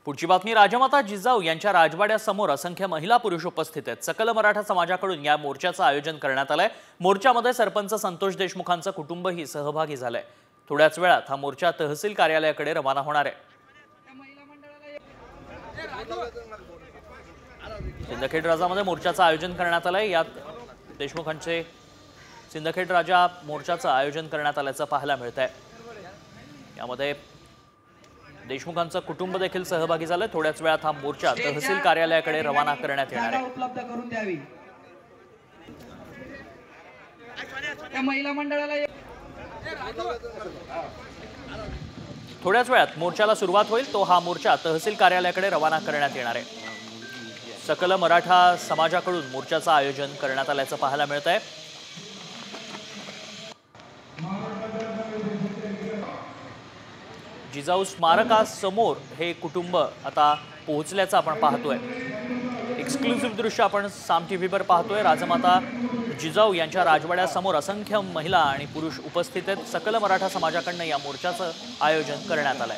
पुढची बातमी राजमाता जिजाऊ यांच्या राजवाड्यासमोर असंख्य महिला पुरुष उपस्थित आहेत। सकल मराठा समाजाकडून या मोर्चाचं आयोजन करण्यात आलंय। मोर्चामध्ये सरपंच संतोष देशमुखांचं कुटुंबही सहभागी झालंय। थोड्याच वेळात हा मोर्चा तहसील कार्यालयाकडे रवाना होणार आहे। सिंदखेड राजामध्ये मोर्चाचं आयोजन करण्यात आलंय। यात देशमुखांचे सिंदखेड राजा मोर्चाचं आयोजन करण्यात आल्याचं पाहायला मिळतंय। यामध्ये देशमुखांचं कुटुंब देखील सहभागी झालंय। थोड्याच वेळात हा मोर्चा तहसील कार्यालयाकडे रवाना करण्यात येणार आहे। उपलब्ध करून द्यावी। त्या महिला मंडळाला थोड्याच वेळात मोर्चाला सुरुवात होईल। तो हा मोर्चा तहसील कार्यालयाकडे रवाना करण्यात येणार आहे। सकल मराठा समाजाकडून मोर्चाचं आयोजन करण्यात आल्याचं पाहायला मिळतंय। जिजाऊ स्मारकासमोर हे कुटुंब आता पोहोचल्याचं आपण पाहतोय। एक्सक्लुसिव्ह दृश्य आपण साम टीव्हीवर पाहतोय। राजमाता जिजाऊ यांच्या राजवाड्यासमोर असंख्य महिला आणि पुरुष उपस्थित आहेत। सकल मराठा समाजाकडून या मोर्चाचं आयोजन करण्यात आलंय।